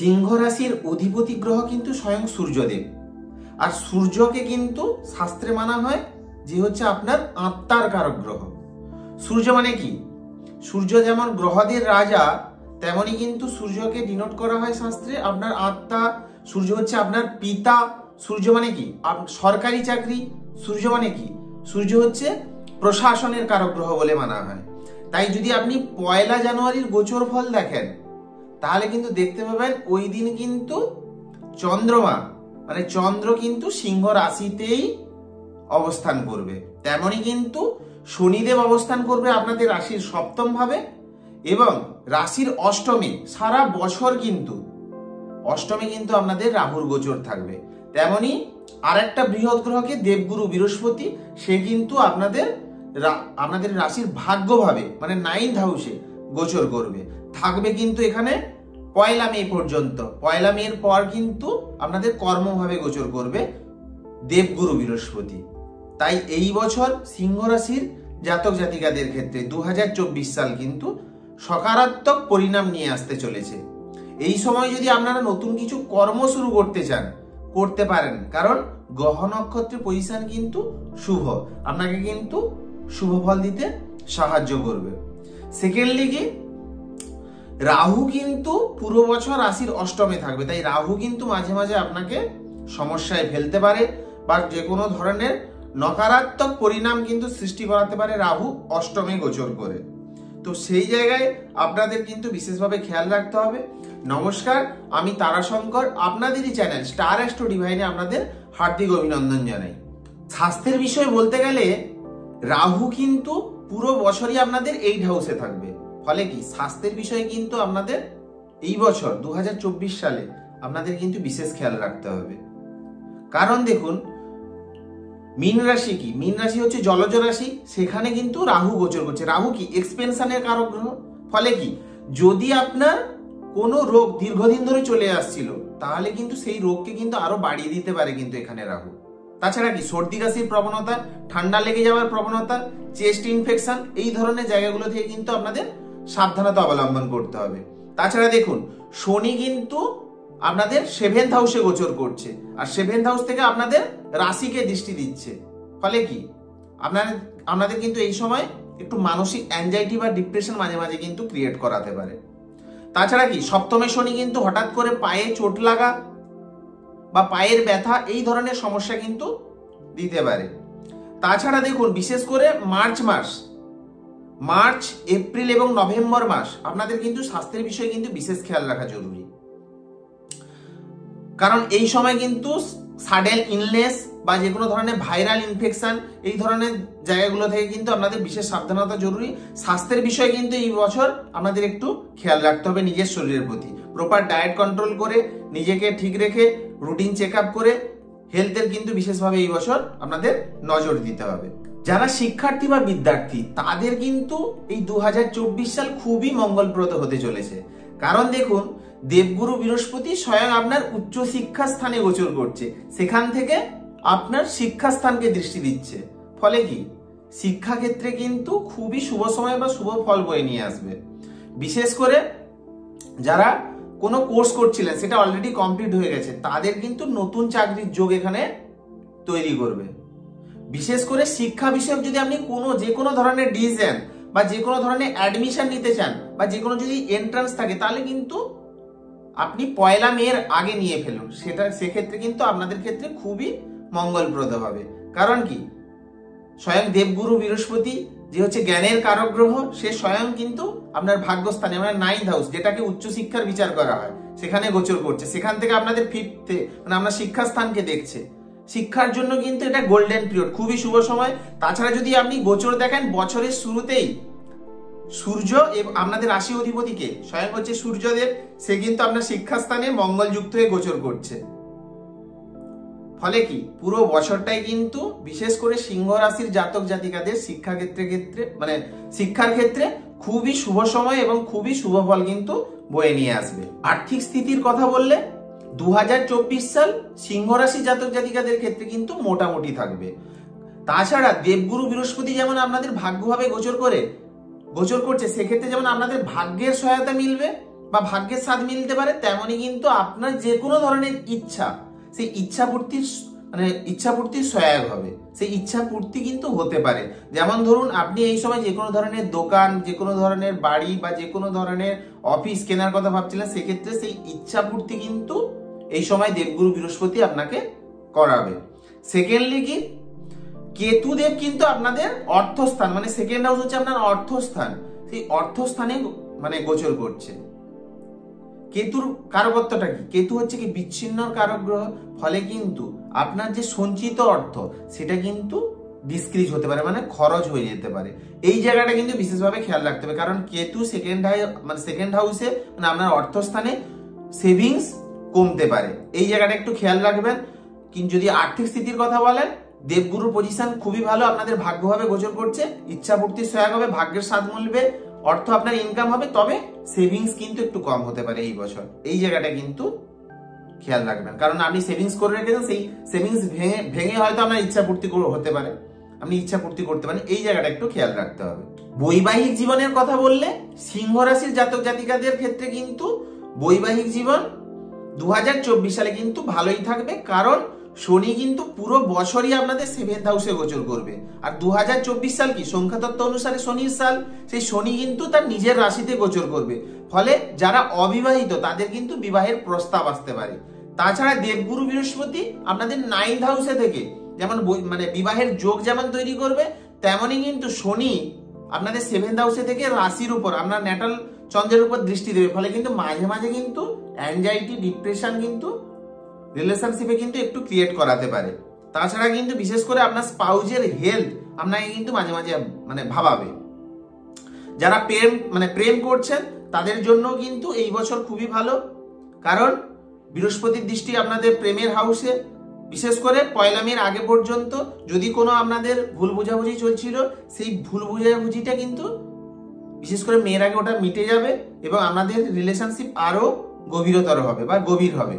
সিংহ রাশির অধিপতি গ্রহ কিন্তু স্বয়ং সূর্যদেব। আর সূর্যকে কিন্তু শাস্ত্রে মানা হয় যে হচ্ছে আপনার আত্মার কারক গ্রহ। সূর্য মানে কি? সূর্য যেমন গ্রহদের রাজা, তেমনি কিন্তু সূর্যকে ডিনোট করা হয় শাস্ত্রে আপনার আত্মা। সূর্য হচ্ছে আপনার পিতা। সূর্য মানে কি? সরকারি চাকরি। সূর্য মানে কি? সূর্য হচ্ছে প্রশাসনের কারক গ্রহ বলে মানা হয়। তাই যদি আপনি 1 জানুয়ারির গোচর ফল দেখেন, তাহলে কিন্তু দেখতে পাবেন ওই দিন কিন্তু চন্দ্রমা মানে চন্দ্র কিন্তু সিংহ রাশিতেই অবস্থান করবে। তেমনি কিন্তু শনিদেব অবস্থান করবে আপনাদের রাশির 7ম ভাবে এবং রাশির 8মে। সারা বছর কিন্তু 8মে কিন্তু আপনাদের রাহুর গোচর থাকবে। তেমনি আরেকটা বৃহৎ গ্রহকে দেবগুরু বৃহস্পতি, সে কিন্তু আপনাদের রাশির ভাগ্যভাবে মানে 9th হাউসে গোচর করবে, থাকবে কিন্তু এখানে 1 মে পর্যন্ত। 1 মের পর কিন্তু আপনাদের কর্মভাবে গোচর করবে দেবগুরু বৃহস্পতি। তাই এই বছর সিংহ রাশির জাতক জাতিকাদের ক্ষেত্রে 2024 সাল কিন্তু সকারাত্মক পরিণাম নিয়ে আসতে চলেছে। এই সময় যদি আপনারা নতুন কিছু কর্ম শুরু করতে চান, করতে পারেন, কারণ গ্রহ নক্ষত্রের পজিশন কিন্তু শুভ, আপনাকে কিন্তু শুভ ফল দিতে সাহায্য করবে। সেকেন্ডলি কি, রাহু কিন্তু পুরো বছর রাশির 8মে থাকবে। তাই রাহু কিন্তু মাঝে মাঝে আপনাকে সমস্যায় ফেলতে পারে বা যে কোনো ধরনের নকারাত্মক পরিণাম কিন্তু সৃষ্টি করাতে পারে রাহু 8মে গোচর করে। তো সেই জায়গায় আপনাদের কিন্তু বিশেষভাবে খেয়াল রাখতে হবে। নমস্কার, আমি তারাশঙ্কর, আপনাদেরই চ্যানেল স্টার অ্যাস্ট্রো ডিভাইনে আপনাদের হার্দিক অভিনন্দন জানাই। স্বাস্থ্যের বিষয়ে বলতে গেলে রাহু কিন্তু পুরো বছরই আপনাদের 8th হাউসে থাকবে। ফলে কি, স্বাস্থ্যের বিষয়ে কিন্তু আপনাদের এই বছর 2024 সালে আপনাদের কিন্তু বিশেষ খেয়াল রাখতে হবে। কারণ দেখুন, মীন রাশি কি? মীন রাশি হচ্ছে জলজ রাশি, সেখানে কিন্তু রাহু গোচর করছে। রাহু কি? এক্সপেনশনের কারক গ্রহ। ফলে কি, যদি আপনার কোনো রোগ দীর্ঘদিন ধরে চলে আসছিল, তাহলে কিন্তু সেই রোগকে কিন্তু আরো বাড়িয়ে দিতে পারে কিন্তু এখানে রাহু। তাছাড়া কি, সর্দি কাশির প্রবণতা, ঠান্ডা লেগে যাওয়ার প্রবণতা, চেস্ট ইনফেকশন, এই ধরনের জায়গাগুলো থেকে কিন্তু আপনাদের সাবধানতা অবলম্বন করতে হবে। তাছাড়া দেখুন, শনি কিন্তু আপনাদের 7th হাউসে গোচর করছে, আর 7th হাউস থেকে আপনাদের রাশিকে দৃষ্টি দিচ্ছে। ফলে কি, আপনাদের কিন্তু এই সময় একটু মানসিক অ্যাংজাইটি বা ডিপ্রেশন মাঝে মাঝে কিন্তু ক্রিয়েট করাতে পারে। তাছাড়া কি, 7মে শনি কিন্তু হঠাৎ করে পায়ে চোট লাগা বা পায়ের ব্যথা, এই ধরনের সমস্যা কিন্তু দিতে পারে। তাছাড়া দেখুন, বিশেষ করে মার্চ, এপ্রিল এবং নভেম্বর মাস আপনাদের কিন্তু স্বাস্থ্যের বিষয়ে কিন্তু বিশেষ খেয়াল রাখা জরুরি। কারণ এই সময় কিন্তু সাডেন ইলনেস বা যে কোনো ধরনের ভাইরাল ইনফেকশন, এই ধরনের জায়গাগুলো থেকে কিন্তু আপনাদের বিশেষ সাবধানতা জরুরি। স্বাস্থ্যের বিষয়ে কিন্তু এই বছর আপনাদের একটু খেয়াল রাখতে হবে নিজের শরীরের প্রতি। প্রপার ডায়েট কন্ট্রোল করে, নিজেকে ঠিক রেখে, রুটিন চেক আপ করে হেলথের কিন্তু বিশেষভাবে এই বছর আপনাদের নজর দিতে হবে। যারা শিক্ষার্থী বা বিদ্যার্থী, তাদের কিন্তু এই 2024 সাল খুবই মঙ্গলপ্রদ হতে চলেছে। কারণ দেখুন, দেবগুরু বৃহস্পতি স্বয়ং আপনার উচ্চ শিক্ষা স্থানে গোচর করছে, সেখান থেকে আপনার শিক্ষাস্থানকে দৃষ্টি দিচ্ছে। ফলে কি, শিক্ষাক্ষেত্রে কিন্তু খুবই শুভ সময় বা শুভ ফল বয়ে নিয়ে আসবে। বিশেষ করে যারা কোনো কোর্স করছিলেন, সেটা অলরেডি কমপ্লিট হয়ে গেছে, তাদের কিন্তু নতুন চাকরির যোগ এখানে তৈরি করবে। বিশেষ করে শিক্ষা বিষয়ক যদি আপনি যে কোনো ধরনের ডিসিশন বা যে কোনো ধরনের অ্যাডমিশন নিতে চান বা যে কোনো যদি এন্ট্রান্স থাকে, তাহলে কিন্তু আপনি 1 মের আগে নিয়ে ফেলুন। সেক্ষেত্রে কিন্তু আপনাদের ক্ষেত্রে খুবই মঙ্গলপ্রদ হবে। কারণ কি, স্বয়ং দেবগুরু বৃহস্পতি, যে হচ্ছে জ্ঞানের কারক গ্রহ, সে স্বয়ং কিন্তু আপনার ভাগ্যস্থানে, আমরা 9th হাউস, যেটাকে উচ্চশিক্ষার বিচার করা হয়, সেখানে গোচর করছে। সেখান থেকে আপনাদের 5th মানে আমরা শিক্ষাস্থানকে দেখছে। শিক্ষার জন্য কিন্তু এটা গোল্ডেন পিরিয়ড, খুবই শুভ সময়। তাছাড়া যদি আপনি গোচর দেখেন, বছরের শুরুতেই সূর্য আপনাদের রাশি অধিপতিকে স্বয়ং হচ্ছে সূর্যদেব, সে কিন্তু আপনার শিক্ষাস্থানে মঙ্গলযুক্ত হয়ে গোচর করছে। ফলে কি, পুরো বছরটাই কিন্তু বিশেষ করে সিংহ রাশির জাতক জাতিকাদের শিক্ষার ক্ষেত্রে খুবই শুভ সময় এবং খুবই শুভ ফল কিন্তু বয়ে নিয়ে আসবে। আর্থিক স্থিতির কথা বললে 2024 সাল সিংহ রাশি জাতক জাতিকাদের ক্ষেত্রে কিন্তু মোটামুটি থাকবে। তাছাড়া দেবগুরু বৃহস্পতি যেমন আপনাদের ভাগ্যভাবে গোচর করছে, সেক্ষেত্রে যেমন আপনাদের ভাগ্যের সহায়তা মিলবে, বা ভাগ্যের স্বাদ মিলতে পারে, তেমনই কিন্তু আপনার যে কোনো ধরনের ইচ্ছা, সেই ইচ্ছা পূর্তির সহায়ক হবে। সেই ইচ্ছা পূর্তি কিন্তু হতে পারে। যেমন ধরুন, আপনি এই সময় যে কোনো ধরনের দোকান, যে কোনো ধরনের বাড়ি বা যে কোনো ধরনের অফিস কেনার কথা ভাবছিলেন, সেক্ষেত্রে সেই ইচ্ছা পূর্তি কিন্তু এই সময় দেবগুরু বৃহস্পতি আপনাকে করাবে। সেকেন্ডলি কি, কেতুদেব কিন্তু আপনাদের অর্থস্থান, মানে সেকেন্ড হাউস হচ্ছে আপনার অর্থস্থান, সেই অর্থস্থানে মানে গোচর করছে। কেতুর কারকত্বটা কি? কেতু হচ্ছে কি বিচ্ছিন্ন কারক গ্রহ, ফলে কিন্তু আপনার যে সঞ্চিত অর্থ সেটা কিন্তু ডিসক্রিজ হতে পারে, মানে খরচ হয়ে যেতে পারে। এই জায়গাটা কিন্তু বিশেষভাবে খেয়াল রাখতে হবে, কারণ কেতু সেকেন্ড হাউসে মানে আপনার অর্থস্থানে সেভিংস কমতে পারে। এই জায়গাটা একটু খেয়াল রাখবেন। কিন্তু যদি আর্থিক স্থিতির কথা বলেন, দেবগুরুর পজিশন খুবই ভালো, আপনাদের ভাগ্যভাবে গোচর করছে, ইচ্ছা পূর্তির সহায়ক হবে, ভাগ্যের স্বাদ মিলবে, অর্থ আপনার ইনকাম হবে, তবে সেভিংস কিন্তু একটু কম হতে পারে এই বছর। এই জায়গাটা কিন্তু খেয়াল রাখবেন, কারণ আপনি সেভিংস করে রেখেছেন, সেই সেভিংস ভেঙে হয়তো আপনার ইচ্ছা পূর্তি হতে পারে, আপনি ইচ্ছা পূর্তি করতে পারেন। এই জায়গাটা একটু খেয়াল রাখতে হবে। বৈবাহিক জীবনের কথা বললে, সিংহ রাশির জাতক জাতিকাদের ক্ষেত্রে কিন্তু বৈবাহিক জীবন 2024 সালে কিন্তু ভালোই থাকবে, কারণ শনি কিন্তু পুরো বছরই আপনাদের 7th হাউসে গোচর করবে। আর 2024 সাল কি সংখ্যাতত্ত্ব অনুসারে শনির সাল, সেই শনি কিন্তু তার নিজের রাশিতে গোচর করবে, ফলে যারা অবিবাহিত তাদের কিন্তু বিবাহের প্রস্তাব আসতে পারে। তাছাড়া দেবগুরু বৃহস্পতি আপনাদের 9th হাউসে থেকে যেমন মানে বিবাহের যোগ যেমন তৈরি করবে, তেমনই কিন্তু শনি আপনাদের 7th হাউসে থেকে রাশির উপর, আপনার ন্যাটাল চন্দ্রের উপর দৃষ্টি দেবে, ফলে কিন্তু মাঝে মাঝে কিন্তু অ্যাংজাইটি, ডিপ্রেশন কিন্তু রিলেশনশিপে কিন্তু একটু ক্রিয়েট করাতে পারে। তাছাড়া কিন্তু বিশেষ করে আপনার স্পাউজের হেলথ আপনাকে কিন্তু মাঝে মাঝে মানে ভাবাবে। যারা প্রেম করছেন তাদের জন্য কিন্তু এই বছর খুবই ভালো, কারণ বৃহস্পতির দৃষ্টি আপনাদের প্রেমের হাউসে। বিশেষ করে 1 মের আগে পর্যন্ত যদি কোনো আপনাদের ভুল বোঝাবুঝি চলছিল, সেই ভুল বোঝাবুঝিটা কিন্তু বিশেষ করে মেয়ের আগে ওটা মিটে যাবে এবং আপনাদের রিলেশনশিপ আরো গভীরতর হবে বা গভীর হবে।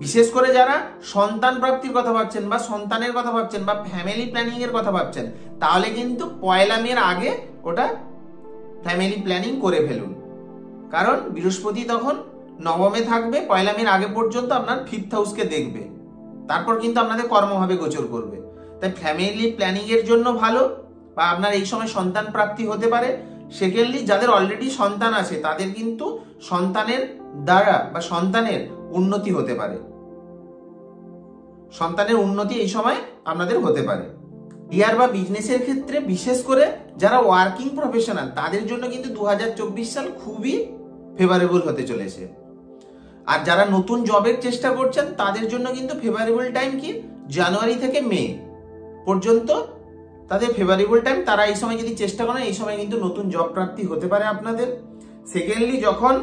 বিশেষ করে যারা সন্তান প্রাপ্তির কথা ভাবছেন বা সন্তানের কথা ভাবছেন বা ফ্যামিলি প্ল্যানিং এর কথা ভাবছেন, তাহলে কিন্তু 1 মের আগে ওটা ফ্যামিলি প্ল্যানিং করে ফেলুন, কারণ বৃহস্পতি তখন 9মে থাকবে, 1 মের আগে পর্যন্ত আপনার 5th হাউসকে দেখবে, তারপর কিন্তু আপনাদের কর্মভাবে গোচর করবে। তাই ফ্যামিলি প্ল্যানিং এর জন্য ভালো, বা আপনার এই সময় সন্তান প্রাপ্তি হতে পারে। সেকেন্ডলি যাদের অলরেডি সন্তান আছে তাদের কিন্তু সন্তানের দ্বারা বা সন্তানের উন্নতি হতে পারে, সন্তানের উন্নতি এই সময় আপনাদের হতে পারে। কেরিয়ার বা বিজনেসের ক্ষেত্রে বিশেষ করে যারা ওয়ার্কিং প্রফেশনাল তাদের জন্য কিন্তু 2024 সাল খুবই ফেভারেবল হতে চলেছে। আর যারা নতুন জবের চেষ্টা করছেন তাদের জন্য কিন্তু ফেভারেবল টাইম কি, জানুয়ারি থেকে মে পর্যন্ত তাদের ফেভারেবল টাইম। তারা এই সময় যদি চেষ্টা করেন, এই সময় কিন্তু নতুন জব প্রাপ্তি হতে পারে আপনাদের। সেকেন্ডলি যখন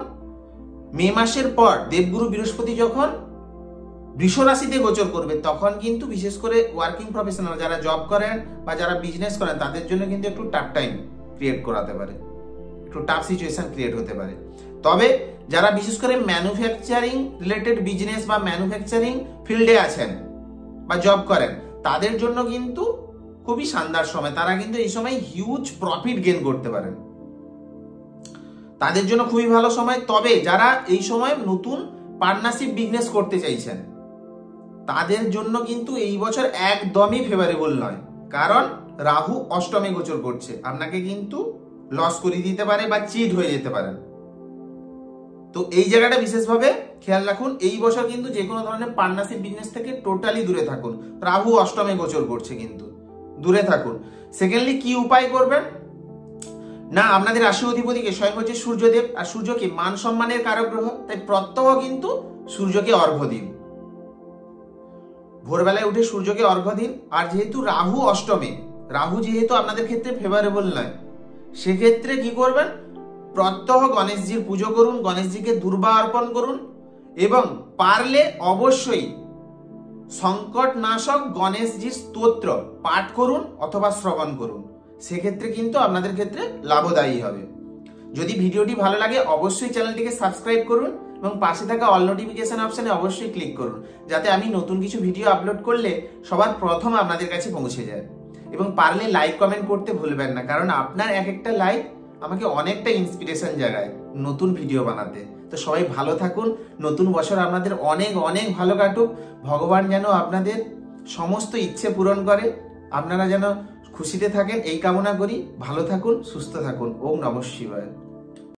মে মাসের পর দেবগুরু বৃহস্পতি যখন বৃষ রাশিতে গোচর করবে, তখন কিন্তু বিশেষ করে ওয়ার্কিং প্রফেশনাল যারা জব করেন বা যারা বিজনেস করেন তাদের জন্য কিন্তু একটু টাফ টাইম ক্রিয়েট করাতে পারে, একটু টাফ সিচুয়েশন ক্রিয়েট হতে পারে। তবে যারা বিশেষ করে ম্যানুফ্যাকচারিং রিলেটেড বিজনেস বা ম্যানুফ্যাকচারিং ফিল্ডে আছেন বা জব করেন, তাদের জন্য কিন্তু খুবই শানদার সময়, তারা কিন্তু এই সময় হিউজ প্রফিট গেইন করতে পারেন, তাদের জন্য খুবই ভালো সময়। তবে যারা এই সময় নতুন পার্টনারশিপ বিজনেস করতে চাইছেন তাদের জন্য কিন্তু এই বছর একদমই ফেভারেবল নয়, কারণ রাহু 8মে গোচর করছে, আপনাকে কিন্তু লস করে দিতে পারে বা চিট হয়ে যেতে পারেন। তো এই জায়গাটা বিশেষভাবে খেয়াল রাখুন। এই বছর কিন্তু যে কোনো ধরনের পার্টনারশিপ বিজনেস থেকে টোটালি দূরে থাকুন, রাহু 8মে গোচর করছে, কিন্তু দূরে থাকুন। সেকেন্ডলি কি উপায় করবেন না, আপনাদের রাশি অধিপতিকে স্বয়ং হচ্ছে সূর্যদেব, আর সূর্যকে মান সম্মানের কারক গ্রহ, তাই প্রত্যহ কিন্তু সূর্যকে অর্ঘ্য দিন, ভোরবেলায় উঠে সূর্যকে অর্ঘ্য দিন। আর যেহেতু রাহু 8মে, রাহু যেহেতু আপনাদের ক্ষেত্রে ফেভারেবল নয়, সেক্ষেত্রে কি করবেন, প্রত্যহ গণেশজির পুজো করুন, গণেশজিকে দুর্বা অর্পণ করুন এবং পারলে অবশ্যই সংকট নাশক গণেশজির স্তোত্র পাঠ করুন অথবা শ্রবণ করুন, সেক্ষেত্রে কিন্তু আপনাদের ক্ষেত্রে লাভদায়ী হবে। যদি ভিডিওটি ভালো লাগে অবশ্যই চ্যানেলটিকে সাবস্ক্রাইব করুন এবং পাশে থাকা অল নোটিফিকেশন অপশনে অবশ্যই ক্লিক করুন, যাতে আমি নতুন কিছু ভিডিও আপলোড করলে সবার প্রথম আপনাদের কাছে পৌঁছে যায়। এবং পারলে লাইক কমেন্ট করতে ভুলবেন না, কারণ আপনার এক একটা লাইক আমাকে অনেকটা ইন্সপিরেশন জাগায় নতুন ভিডিও বানাতে। তো সবাই ভালো থাকুন, নতুন বছর আপনাদের অনেক অনেক ভালো কাটুক। ভগবান যেন আপনাদের সমস্ত ইচ্ছে পূরণ করে, আপনারা যেন খুশিতে থাকেন এই কামনা করি। ভালো থাকুন, সুস্থ থাকুন। ওম নমঃ শিবায়।